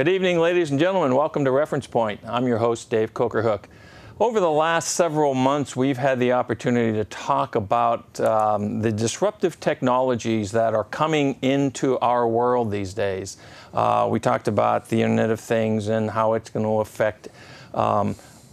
Good evening, ladies and gentlemen. Welcome to Reference Point. I'm your host, Dave Coker-Hook. Over the last several months, we've had the opportunity to talk about the disruptive technologies that are coming into our world these days. We talked about the Internet of Things and how it's going to affect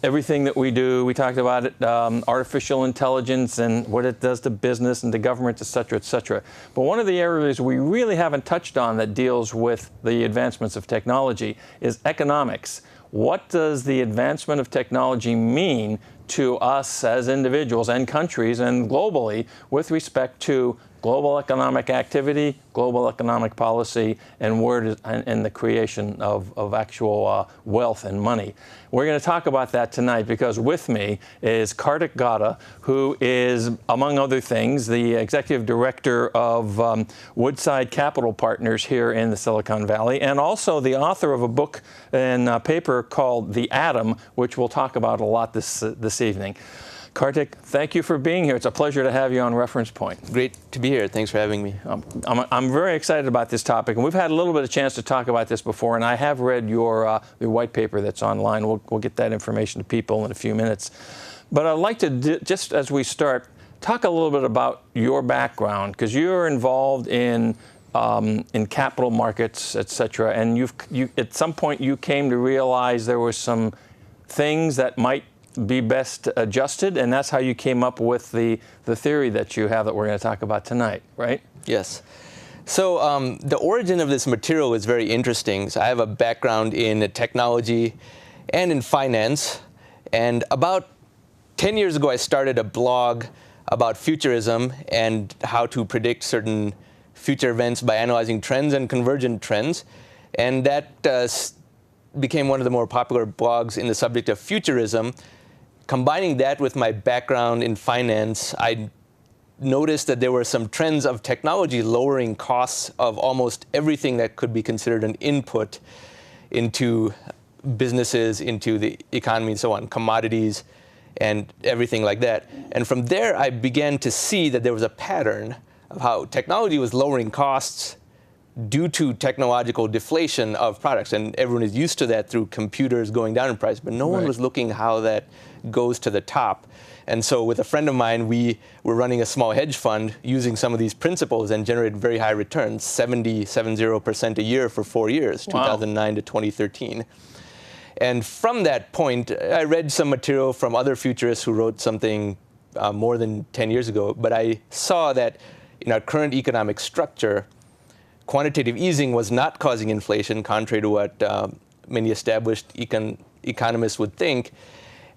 everything that we do. We talked about it, artificial intelligence and what it does to business and to government, et cetera, et cetera. But one of the areas we really haven't touched on that deals with the advancements of technology is economics. What does the advancement of technology mean to us as individuals and countries and globally with respect to global economic activity, global economic policy, and the creation of actual wealth and money? We're going to talk about that tonight because with me is Kartik Gada, who is, among other things, the executive director of Woodside Capital Partners here in the Silicon Valley, and also the author of a book and paper called The Atom, which we'll talk about a lot this evening. Kartik, thank you for being here. It's a pleasure to have you on Reference Point. Great to be here. Thanks for having me. I'm very excited about this topic, and we've had a little bit of chance to talk about this before, and I have read your white paper that's online. We'll get that information to people in a few minutes. But I'd like to, just as we start, talk a little bit about your background, because you're involved in capital markets, et cetera, and at some point you came to realize there were some things that might be best adjusted, and that's how you came up with the theory that you have that we're going to talk about tonight, right? Yes. So the origin of this material is very interesting. So I have a background in technology and in finance, and about 10 years ago I started a blog about futurism and how to predict certain future events by analyzing trends and convergent trends, and that became one of the more popular blogs in the subject of futurism. Combining that with my background in finance, I noticed that there were some trends of technology lowering costs of almost everything that could be considered an input into businesses, into the economy and so on, commodities and everything like that. And from there, I began to see that there was a pattern of how technology was lowering costs due to technological deflation of products. And everyone is used to that through computers going down in price, but no one was looking how that goes to the top. And so with a friend of mine, we were running a small hedge fund using some of these principles and generated very high returns, 70% a year for 4 years, wow. 2009 to 2013. And from that point, I read some material from other futurists who wrote something more than 10 years ago, but I saw that in our current economic structure, quantitative easing was not causing inflation, contrary to what many established economists would think.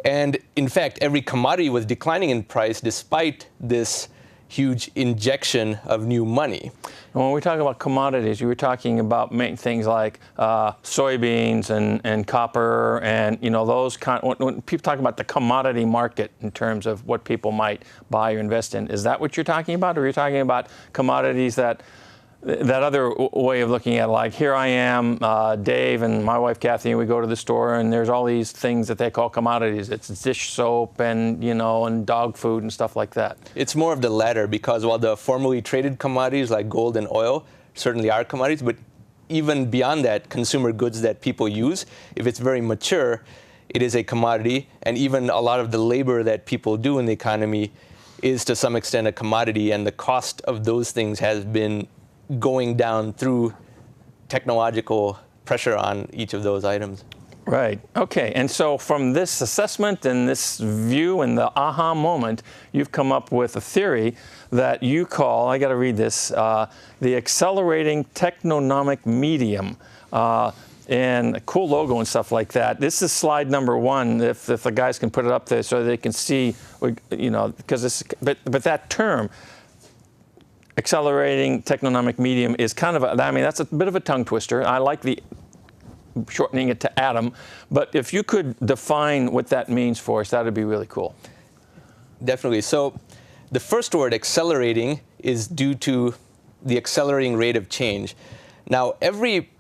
And in fact, every commodity was declining in price despite this huge injection of new money. And when we talk about commodities, you were talking about things like soybeans and copper and those when people talk about the commodity market in terms of what people might buy or invest in, is that what you're talking about? Or are you talking about commodities that other way of looking at it, like here I am, Dave and my wife Kathy, and we go to the store and there's all these things that they call commodities. It's dish soap and and dog food and stuff like that. It's more of the latter, because while the formally traded commodities like gold and oil certainly are commodities, but even beyond that, consumer goods that people use, if it's very mature, it is a commodity. And even a lot of the labor that people do in the economy is to some extent a commodity, and the cost of those things has been going down through technological pressure on each of those items. Right. Okay. And so from this assessment and this view and the aha moment, you've come up with a theory that you call, I got to read this, the Accelerating TechnOnomic Medium. And a cool logo and stuff like that. This is slide number 1, if the guys can put it up there so they can see, because this, but that term, Accelerating TechnOnomic Medium, is kind of that's a bit of a tongue twister. I like the shortening it to atom, but if you could define what that means for us, that would be really cool. Definitely. So the first word, accelerating, is due to the accelerating rate of change. Now, every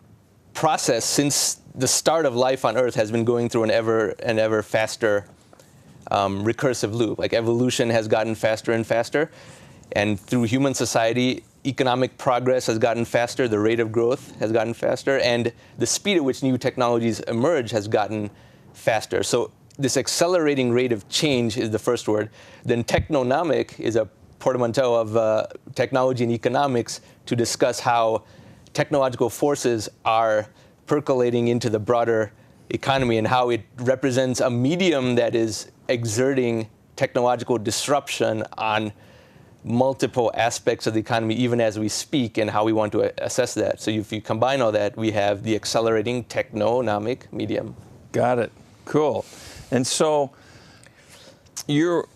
process since the start of life on Earth has been going through an ever faster recursive loop. Like evolution has gotten faster and faster. And through human society, economic progress has gotten faster, the rate of growth has gotten faster, and the speed at which new technologies emerge has gotten faster. So this accelerating rate of change is the first word. Then technonomic is a portmanteau of technology and economics to discuss how technological forces are percolating into the broader economy and how it represents a medium that is exerting technological disruption on multiple aspects of the economy, even as we speak, and how we want to assess that. So if you combine all that, we have the accelerating technonomic medium. Got it. Cool. And so you're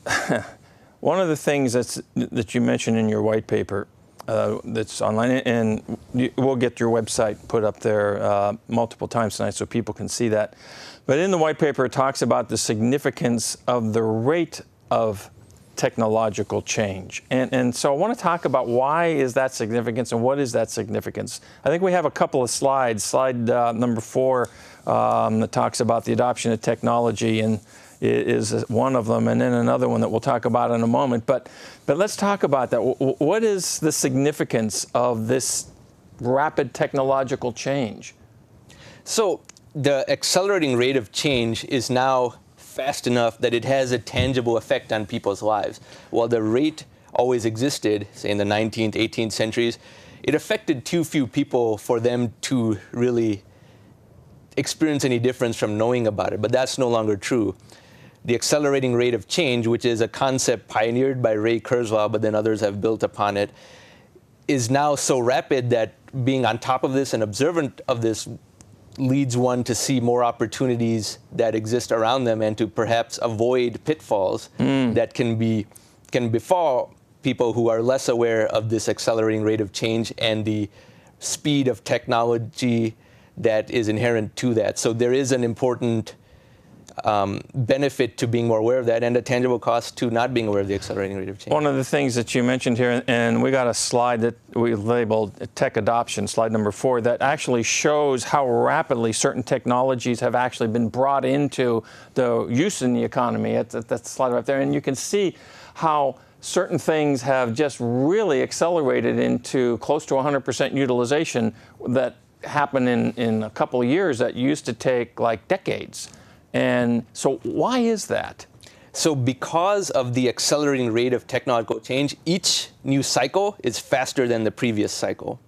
one of the things that you mentioned in your white paper that's online, and we'll get your website put up there multiple times tonight so people can see that. But in the white paper, it talks about the significance of the rate of technological change. And so I want to talk about why is that significance and what is that significance. I think we have a couple of slides. Slide number 4 that talks about the adoption of technology and is one of them, and then another one that we'll talk about in a moment. But let's talk about that. What is the significance of this rapid technological change? So the accelerating rate of change is now fast enough that it has a tangible effect on people's lives. While the rate always existed, say in the 19th, 18th centuries, it affected too few people for them to really experience any difference from knowing about it. But that's no longer true. The accelerating rate of change, which is a concept pioneered by Ray Kurzweil, but then others have built upon it, is now so rapid that being on top of this and observant of this leads one to see more opportunities that exist around them and to perhaps avoid pitfalls that can befall people who are less aware of this accelerating rate of change and the speed of technology that is inherent to that. So there is an important benefit to being more aware of that and a tangible cost to not being aware of the accelerating rate of change. One of the things that you mentioned here, and we got a slide that we labeled tech adoption, slide number 4, that actually shows how rapidly certain technologies have actually been brought into the use in the economy. That's the slide right there. And you can see how certain things have just really accelerated into close to 100% utilization that happen in a couple of years that used to take like decades. And so why is that? So because of the accelerating rate of technological change, each new cycle is faster than the previous cycle.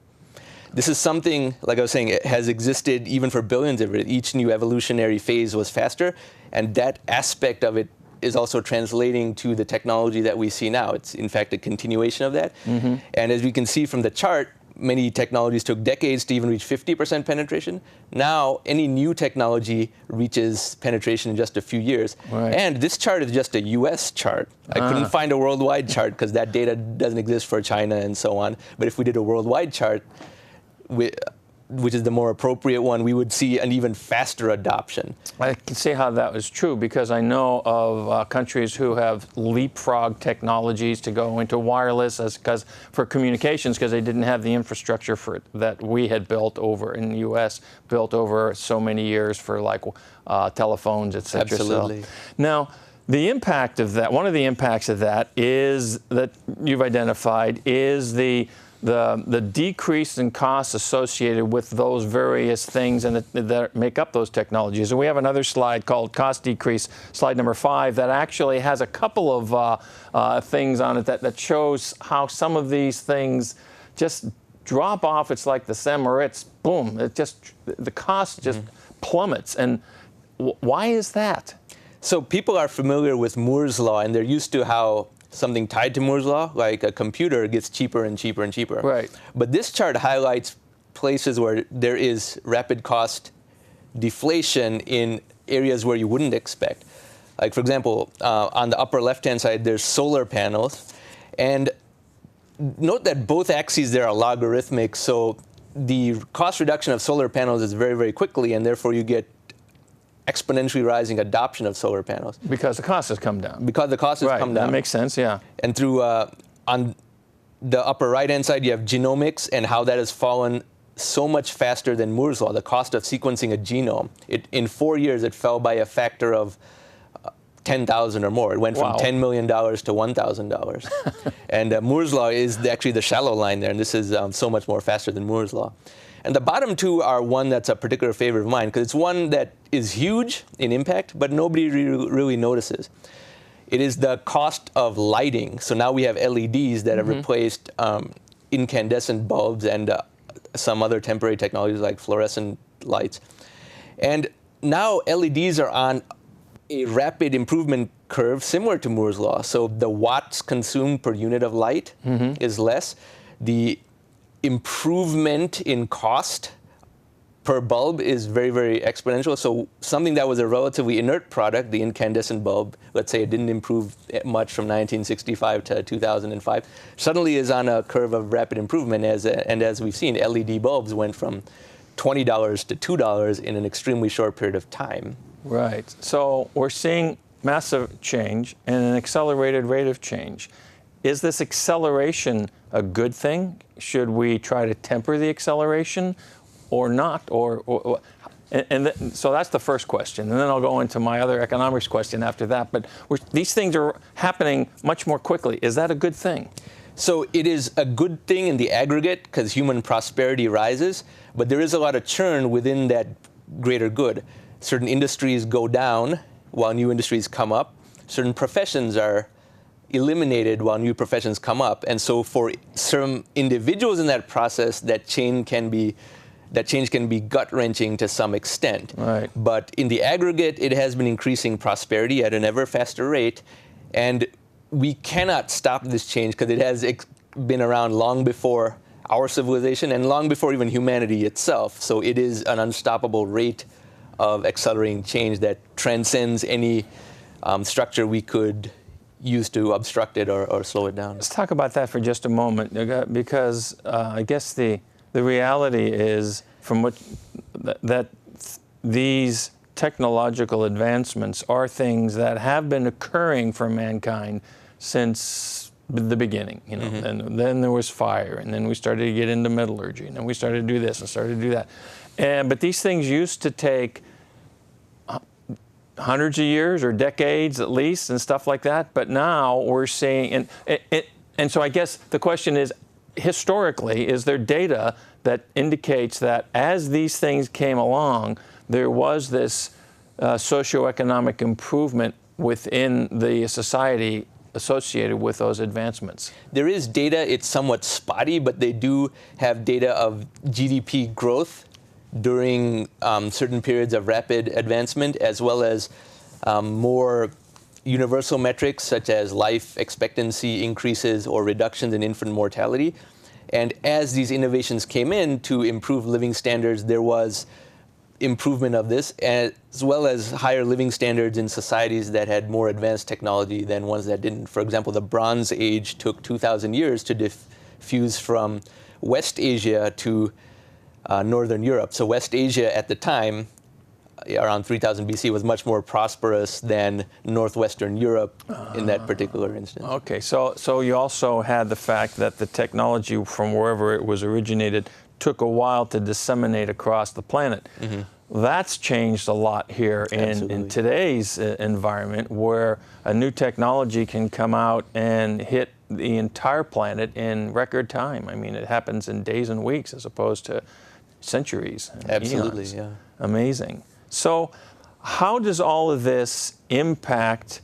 This is something, like I was saying, it has existed even for billions of years. Each new evolutionary phase was faster, and that aspect of it is also translating to the technology that we see now. It's, in fact, a continuation of that. Mm-hmm. And as we can see from the chart, many technologies took decades to even reach 50% penetration. Now, any new technology reaches penetration in just a few years. Right. And this chart is just a US chart. I couldn't find a worldwide chart because that data doesn't exist for China and so on. But if we did a worldwide chart, which is the more appropriate one, we would see an even faster adoption. I can see how that was true because I know of countries who have leapfrog technologies to go into wireless for communications because they didn't have the infrastructure for it that we had built over in the U.S., built over so many years for like telephones, et cetera. Absolutely. So, now, the impact of that, one of the impacts of that is that you've identified is the decrease in costs associated with those various things and that make up those technologies. And we have another slide called cost decrease, slide number 5, that actually has a couple of things on it that shows how some of these things just drop off. It's like the SEM or it's boom. It just, the cost just plummets. And why is that? So people are familiar with Moore's law and they're used to how something tied to Moore's law, like a computer, gets cheaper and cheaper and cheaper. Right. But this chart highlights places where there is rapid cost deflation in areas where you wouldn't expect. Like, for example, on the upper left-hand side, there's solar panels. And note that both axes there are logarithmic, so the cost reduction of solar panels is very, very quickly, and therefore you get exponentially rising adoption of solar panels. Because the cost has come down. Because the cost has come down. That makes sense, yeah. And through, on the upper right-hand side, you have genomics and how that has fallen so much faster than Moore's law. The cost of sequencing a genome, in 4 years, it fell by a factor of 10,000 or more. It went from Wow. $10 million to $1,000. And Moore's Law is actually the shallow line there, and this is so much more faster than Moore's Law. And the bottom two are one that's a particular favorite of mine, because it's one that is huge in impact, but nobody really notices. It is the cost of lighting. So now we have LEDs that have replaced incandescent bulbs and some other temporary technologies like fluorescent lights. And now LEDs are on a rapid improvement curve similar to Moore's Law. So the watts consumed per unit of light is less. The improvement in cost per bulb is very, very exponential. So something that was a relatively inert product, the incandescent bulb, let's say it didn't improve much from 1965 to 2005, suddenly is on a curve of rapid improvement. And as we've seen, LED bulbs went from $20 to $2 in an extremely short period of time. Right. So we're seeing massive change and an accelerated rate of change. Is this acceleration a good thing? Should we try to temper the acceleration or not? So that's the first question. And then I'll go into my other economics question after that. But these things are happening much more quickly. Is that a good thing? So it is a good thing in the aggregate because human prosperity rises, but there is a lot of churn within that greater good. Certain industries go down while new industries come up. Certain professions are eliminated while new professions come up. And so for some individuals in that process, that change can be gut-wrenching to some extent. Right. But in the aggregate, it has been increasing prosperity at an ever faster rate. And we cannot stop this change because it has been around long before our civilization and long before even humanity itself. So it is an unstoppable rate of accelerating change that transcends any structure we could use to obstruct it or slow it down. Let's talk about that for just a moment, because I guess the reality is that these technological advancements are things that have been occurring for mankind since the beginning. And then there was fire, and then we started to get into metallurgy, and then we started to do this and started to do that. But these things used to take hundreds of years or decades at least and stuff like that. But now we're seeing, and so I guess the question is, historically, is there data that indicates that as these things came along, there was this socioeconomic improvement within the society associated with those advancements? There is data. It's somewhat spotty, but they do have data of GDP growth during certain periods of rapid advancement, as well as more universal metrics such as life expectancy increases or reductions in infant mortality. And as these innovations came in to improve living standards, there was improvement of this, as well as higher living standards in societies that had more advanced technology than ones that didn't. For example, the Bronze Age took 2,000 years to diffuse from West Asia to Northern Europe. So West Asia at the time, around 3000 BC, was much more prosperous than Northwestern Europe in that particular instance. Okay, so you also had the fact that the technology from wherever it was originated took a while to disseminate across the planet. That's changed a lot here in today's environment, where a new technology can come out and hit the entire planet in record time. I mean, it happens in days and weeks as opposed to centuries and Absolutely, eons. yeah. Amazing. So how does all of this impact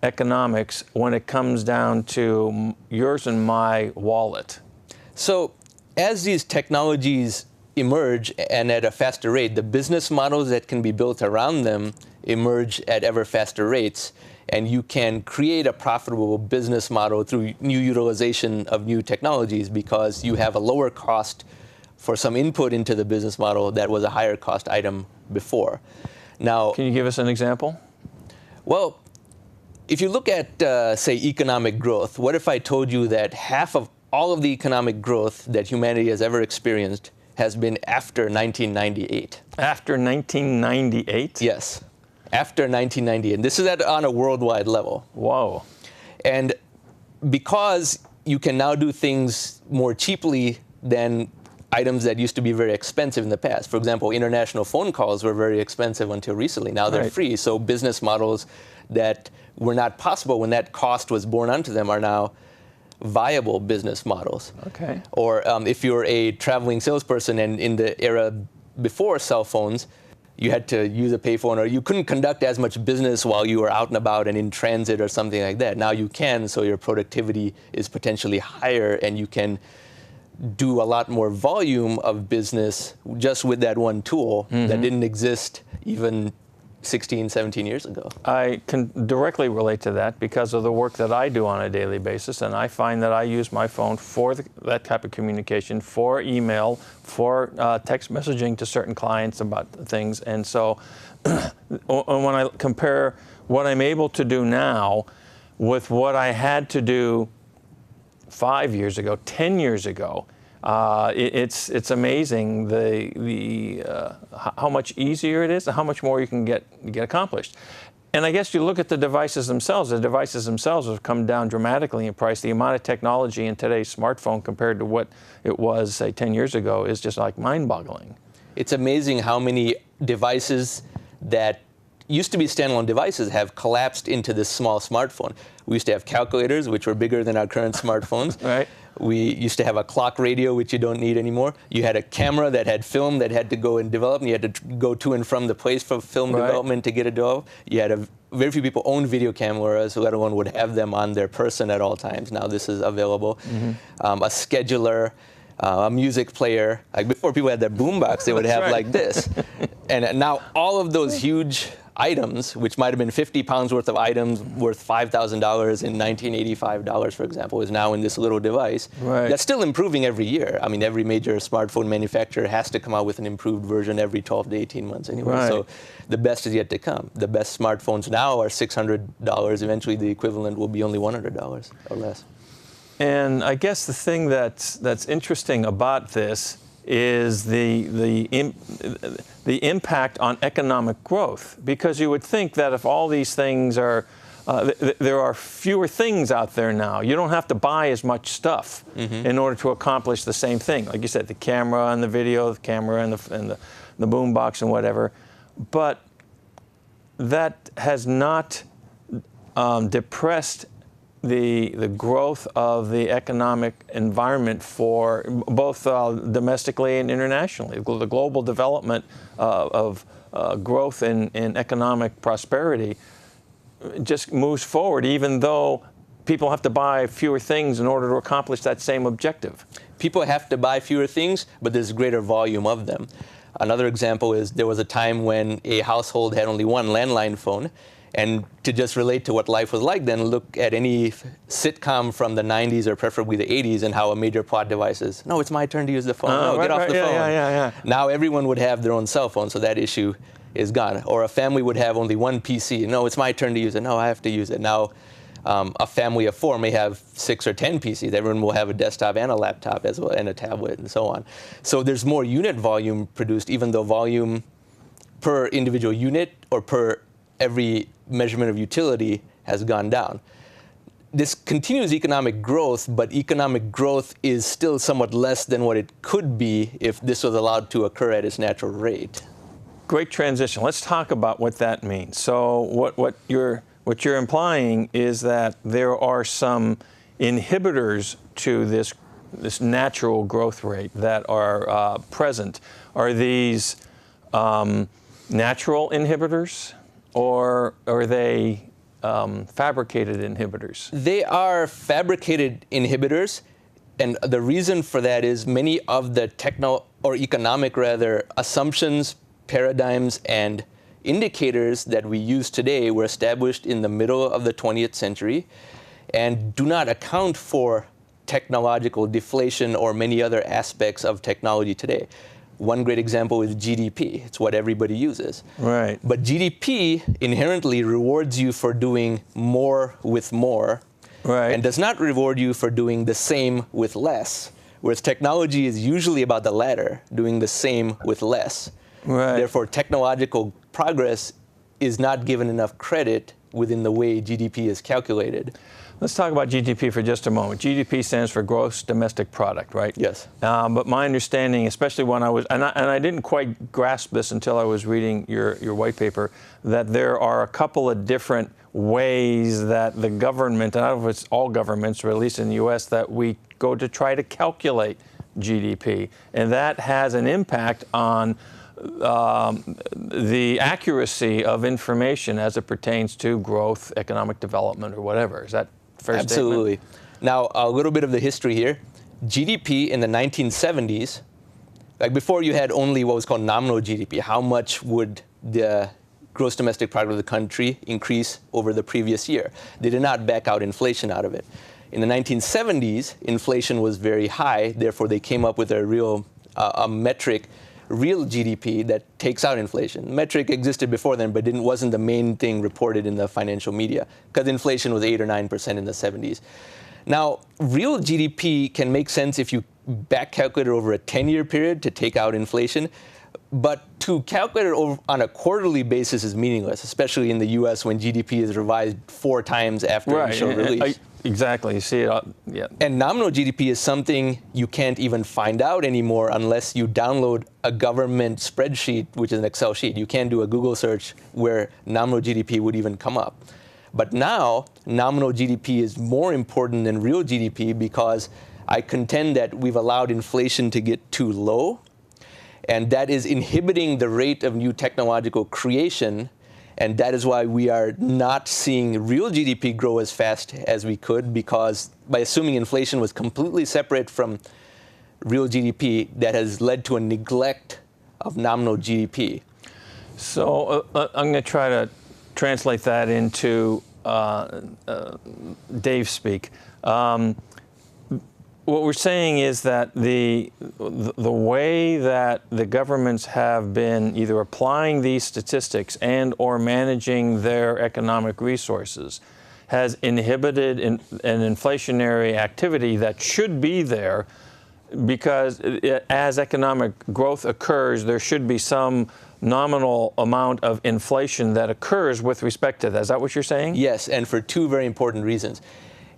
economics when it comes down to yours and my wallet? So as these technologies emerge and at a faster rate, the business models that can be built around them emerge at ever faster rates. And you can create a profitable business model through new utilization of new technologies because you have a lower cost for some input into the business model that was a higher cost item before. Now, can you give us an example? Well, if you look at, say, economic growth, what if I told you that half of all of the economic growth that humanity has ever experienced has been after 1998? After 1998? Yes, after 1998. And this is on a worldwide level. Whoa. And because you can now do things more cheaply than items that used to be very expensive in the past. For example, international phone calls were very expensive until recently. Now they're free. So business models that were not possible when that cost was borne onto them are now viable business models. Okay. Or if you're a traveling salesperson and in the era before cell phones, you had to use a payphone, or you couldn't conduct as much business while you were out and about and in transit or something like that. Now you can, so your productivity is potentially higher, and you can do a lot more volume of business just with that one tool that didn't exist even 16, 17 years ago. I can directly relate to that because of the work that I do on a daily basis, and I find that I use my phone for that type of communication, for email, for text messaging to certain clients about things. And so when I compare what I'm able to do now with what I had to do 5 years ago, 10 years ago, it's amazing how much easier it is and how much more you can get accomplished. And I guess you look at the devices themselves. The devices themselves have come down dramatically in price. The amount of technology in today's smartphone compared to what it was, say, 10 years ago is just like mind-boggling. It's amazing how many devices that used to be standalone devices have collapsed into this small smartphone. We used to have calculators, which were bigger than our current smartphones. Right. We used to have a clock radio, which you don't need anymore. You had a camera that had film that had to go and develop, and you had to go to and from the place for film development to get it developed. You had very few people own video cameras, let alone would have them on their person at all times. Now this is available. A scheduler, a music player. Like before, people had their boombox, they would have like this. And now all of those huge items, which might have been 50 pounds worth of items worth $5,000 in 1985 dollars, for example, is now in this little device. Right. That's still improving every year. I mean, every major smartphone manufacturer has to come out with an improved version every 12 to 18 months anyway. Right. So the best is yet to come. The best smartphones now are $600. Eventually, the equivalent will be only $100 or less. And I guess the thing that's interesting about this is the impact on economic growth, because you would think that if all these things are, there are fewer things out there now. You don't have to buy as much stuff in order to accomplish the same thing. Like you said, the camera and the video, the camera and the boom box and whatever. But that has not depressed the growth of the economic environment for both domestically and internationally. The global development of growth in economic prosperity just moves forward, even though people have to buy fewer things in order to accomplish that same objective. People have to buy fewer things, but there's greater volume of them. Another example is there was a time when a household had only one landline phone. And to just relate to what life was like then, look at any sitcom from the 90s or preferably the 80s and how a major plot device is, no, it's my turn to use the phone. No, get off the phone. Yeah. Now everyone would have their own cell phone, so that issue is gone. Or a family would have only one PC. No, it's my turn to use it. No, I have to use it. Now a family of four may have 6 or 10 PCs. Everyone will have a desktop and a laptop as well, and a tablet and so on. So there's more unit volume produced, even though volume per individual unit or per every measurement of utility has gone down. This continues economic growth, but economic growth is still somewhat less than what it could be if this was allowed to occur at its natural rate. Great transition. Let's talk about what that means. So what you're implying is that there are some inhibitors to this natural growth rate that are present. Are these natural inhibitors, or are they fabricated inhibitors? They are fabricated inhibitors, and the reason for that is many of the economic assumptions, paradigms, and indicators that we use today were established in the middle of the 20th century and do not account for technological deflation or many other aspects of technology today. One great example is GDP. It's what everybody uses. Right. But GDP inherently rewards you for doing more with more, right, and does not reward you for doing the same with less. Whereas technology is usually about the latter, doing the same with less. Right. Therefore, technological progress is not given enough credit within the way GDP is calculated. Let's talk about GDP for just a moment. GDP stands for Gross Domestic Product, right? Yes. But my understanding, especially when I was, and I didn't quite grasp this until I was reading your white paper, that there are a couple of different ways that the government, and I don't know if it's all governments, or at least in the U.S., that we go to try to calculate GDP. And that has an impact on the accuracy of information as it pertains to growth, economic development, or whatever. Is that a fair statement? Absolutely. Now, a little bit of the history here. GDP in the 1970s, like before you had only what was called nominal GDP, how much would the gross domestic product of the country increase over the previous year? They did not back out inflation out of it. In the 1970s, inflation was very high, therefore they came up with a metric, real GDP, that takes out inflation. The metric existed before then, but wasn't the main thing reported in the financial media, because inflation was 8 or 9% in the 70s. Now, real GDP can make sense if you back calculate it over a 10-year period to take out inflation, but to calculate it on a quarterly basis is meaningless, especially in the U.S. when GDP is revised 4 times after initial release. Exactly. You see it, yeah. And nominal GDP is something you can't even find out anymore unless you download a government spreadsheet, which is an Excel sheet. You can't do a Google search where nominal GDP would even come up. But now, nominal GDP is more important than real GDP because I contend that we've allowed inflation to get too low, and that is inhibiting the rate of new technological creation. And that is why we are not seeing real GDP grow as fast as we could, because by assuming inflation was completely separate from real GDP, that has led to a neglect of nominal GDP. So I'm going to try to translate that into Dave speak. What we're saying is that the way that the governments have been either applying these statistics and or managing their economic resources has inhibited an inflationary activity that should be there, because as economic growth occurs, there should be some nominal amount of inflation that occurs with respect to that. Is that what you're saying? Yes, and for 2 very important reasons.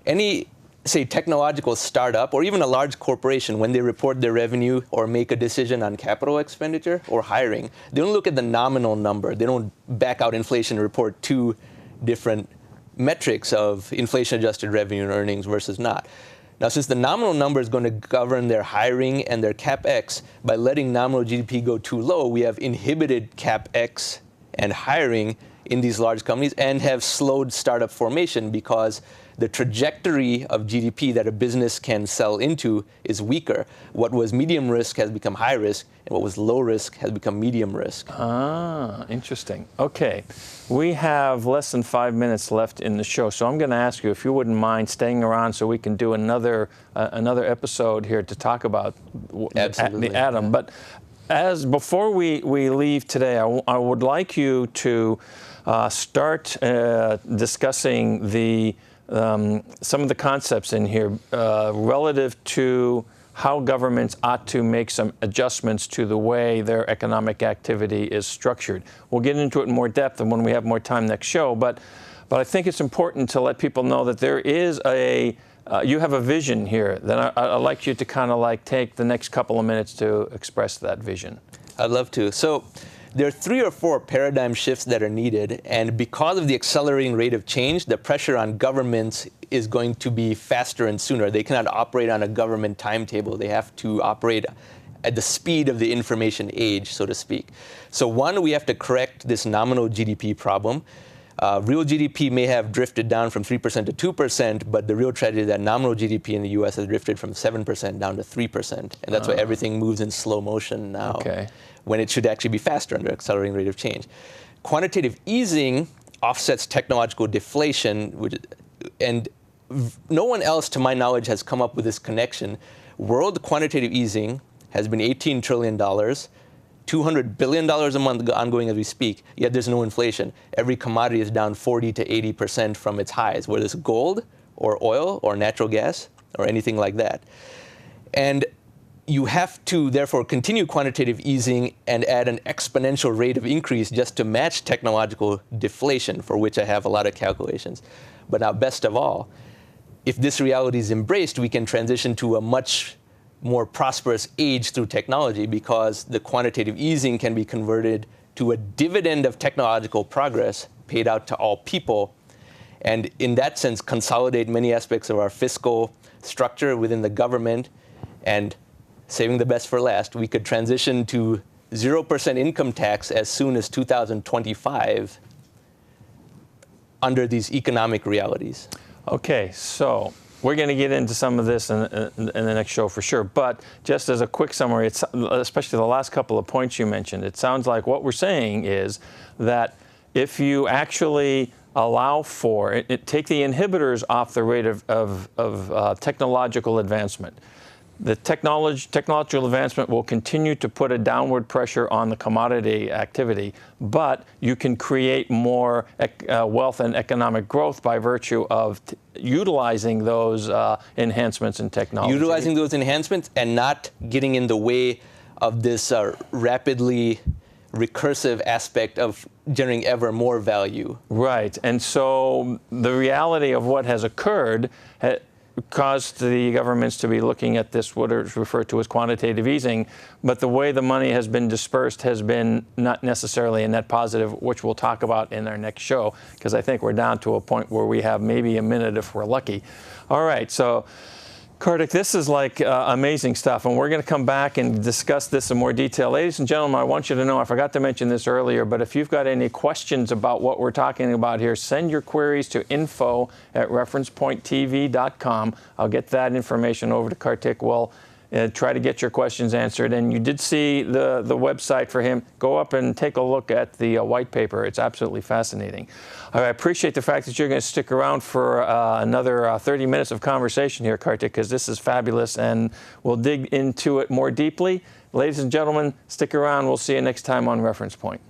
Any, say, technological startup or even a large corporation, when they report their revenue or make a decision on capital expenditure or hiring, they don't look at the nominal number. They don't back out inflation and report 2 different metrics of inflation-adjusted revenue and earnings versus not. Now, since the nominal number is going to govern their hiring and their CapEx, by letting nominal GDP go too low, we have inhibited CapEx and hiring in these large companies and have slowed startup formation, because the trajectory of GDP that a business can sell into is weaker. What was medium risk has become high risk, and what was low risk has become medium risk. Ah, interesting. Okay, we have less than 5 minutes left in the show, so I'm going to ask you if you wouldn't mind staying around so we can do another episode here to talk about the atom. Yeah. But before we leave today, I would like you to start discussing some of the concepts in here relative to how governments ought to make some adjustments to the way their economic activity is structured. We'll get into it in more depth when we have more time next show, but I think it's important to let people know that there is you have a vision here that I'd like you to kind of like take the next couple of minutes to express that vision. I'd love to. So there are 3 or 4 paradigm shifts that are needed, and because of the accelerating rate of change, the pressure on governments is going to be faster and sooner. They cannot operate on a government timetable. They have to operate at the speed of the information age, so to speak. So 1, we have to correct this nominal GDP problem. Real GDP may have drifted down from 3% to 2%, but the real tragedy is that nominal GDP in the U.S. has drifted from 7% down to 3%. And that's why everything moves in slow motion now, when it should actually be faster under accelerating rate of change. Quantitative easing offsets technological deflation, and no one else, to my knowledge, has come up with this connection. World quantitative easing has been $18 trillion. $200 billion a month ongoing as we speak, yet there's no inflation. Every commodity is down 40 to 80% from its highs, whether it's gold or oil or natural gas or anything like that. And you have to, therefore, continue quantitative easing and add an exponential rate of increase just to match technological deflation, for which I have a lot of calculations. But now, best of all, if this reality is embraced, we can transition to a much more prosperous age through technology, because the quantitative easing can be converted to a dividend of technological progress paid out to all people, and in that sense consolidate many aspects of our fiscal structure within the government. And saving the best for last, we could transition to 0% income tax as soon as 2025 under these economic realities. Okay, so we're going to get into some of this in the next show for sure. But just as a quick summary, it's, especially the last couple of points you mentioned, it sounds like what we're saying is that if you actually allow for it, take the inhibitors off the rate of technological advancement. The technological advancement will continue to put a downward pressure on the commodity activity, but you can create more wealth and economic growth by virtue of utilizing those enhancements in technology. Utilizing those enhancements and not getting in the way of this rapidly recursive aspect of generating ever more value. Right, and so the reality of what has occurred caused the governments to be looking at this, what is referred to as quantitative easing, but the way the money has been dispersed has been not necessarily a net positive, which we'll talk about in our next show, because I think we're down to a point where we have maybe a minute if we're lucky. All right, so Kartik, this is like amazing stuff, and we're going to come back and discuss this in more detail. Ladies and gentlemen, I want you to know, I forgot to mention this earlier, but if you've got any questions about what we're talking about here, send your queries to info@referencepointtv.com. I'll get that information over to Kartik. We'll try to get your questions answered. And you did see the website for him. Go up and take a look at the white paper. It's absolutely fascinating. I appreciate the fact that you're going to stick around for another 30 minutes of conversation here, Kartik, because this is fabulous, and we'll dig into it more deeply. Ladies and gentlemen, stick around. We'll see you next time on Reference Point.